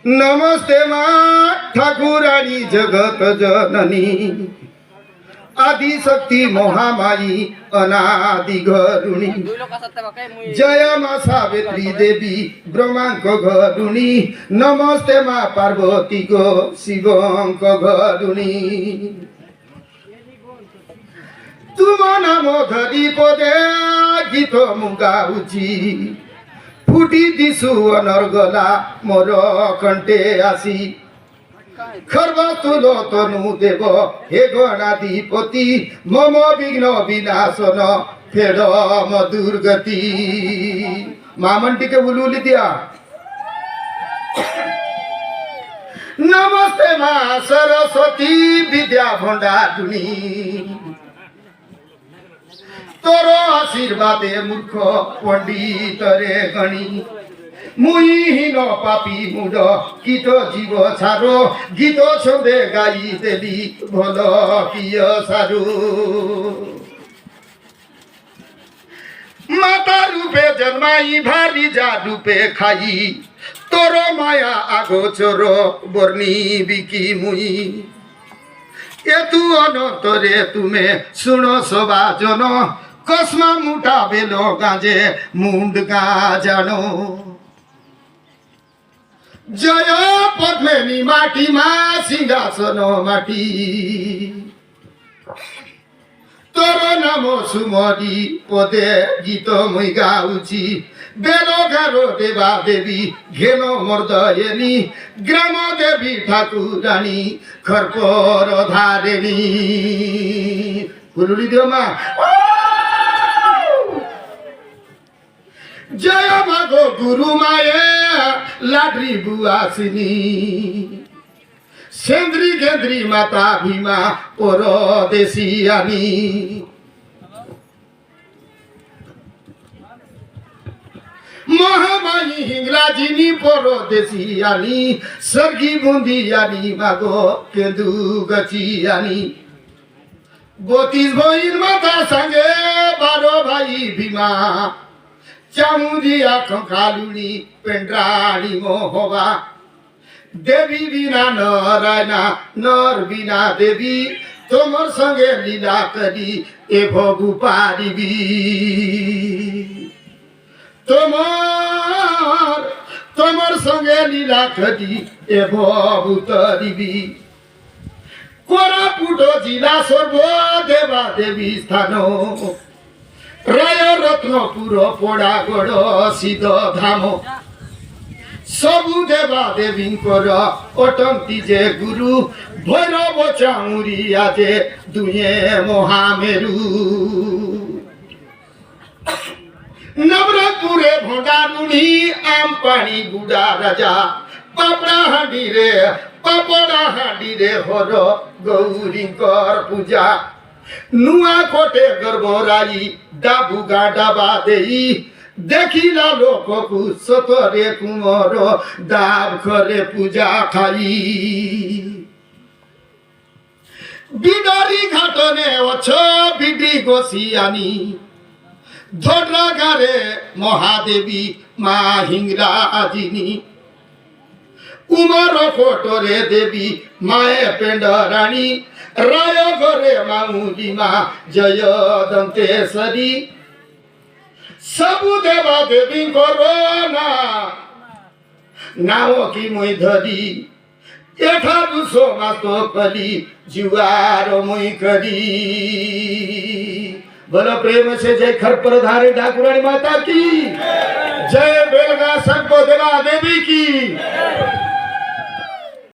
नमस्ते माँ ठाकुरानी जगत जननी आदिशक्ति महामाई अनादि गरुणी जय माँ सावित्री देवी ब्रह्मांक गरुणी नमस्ते माँ पार्वती को शिवंक गरुणी तुम नाम धरी पदे गीत मुगाउची फुटी दिसु अनर्गला मोर कंठे आसी खर्ब तुलो तनु देव हे गणाधिपति मम विघ्न विनाशन फेर म दुर्गति मामंटी के बुलुली दिया नमस्ते माँ सरस्वती विद्या भंडारुणी तोर आशीर्वादे मूर्ख पंडित रे गणी मुहीन पापी मुड कीट जीव छारो गीत छंदे गाई देली भल किय सारू माता रूपे जन्माई भारी जा रूपे खाई तोर माया आगो चोरो बर्णी बिकी मुई एतु अनंतरे तुमे सुनो सभा जन कस्मा मुठा बेलो गाजे मुंड गा जानो जय पद्मिनी माटी मा सिंहासन माटी तोर नाम सुमरी पदे गीत मुई गाउची बेलो गारो देवा देवी घेनो मर्दयनी ग्राम देवी ठाकुरानी खरपर धारिणी फुलुली दियो मा जय मागो गुरु माये लाडली बुआसिनी सेंद्री गेंद्री माता भीमा परदेशियानी महामाई हिंगलाजिनी परदेशियानी सर्गी बुंदियानी मागो केंदु गचियानी 32 भइल माता संगे 12 भाई भीमा चामुंडिया कंकालुनी पेंड्राणी मोहबा देवी बिना नरायना नर बिना देवी तोमर संगे लीला करी ए भगु पारिबी तोमर संगे लीला करी ए भगु तरिबी कोरापुट जिला सर्व देवा देवी स्थानो राय रत्नपुर पोड़ागढ़ सिद्ध धाम सबु देवा देवींकर अटंती जे गुरु भैरव चामुरी आजे दुए महामेरु नवरपुरे भंडारुणी आम पानी गुड़ा राजा पापड़ा हांडी रे हर गौरीकर पूजा नुआ कोटे गर्भराई डाबू गाडाबा देई देखिला लोक को सतरे कुमर दाब करे पूजा खाई बिदारी घाटने अछ बिडी गोसियानी धोड्रा गारे महादेवी मा हिंगरा आजिनी उमर कोटरे देवी माए पेंडराणी राय घरे मामुली मा जय दंतेश्वरी सबु देवा देवी कोरोना नाओ की मुई धरी एठारु सोमा तो कली जुआर मुई करी बोलो प्रेम से जय खरपर धारी ठाकुरानी माता की जय बेलगा संतो देवा देवी की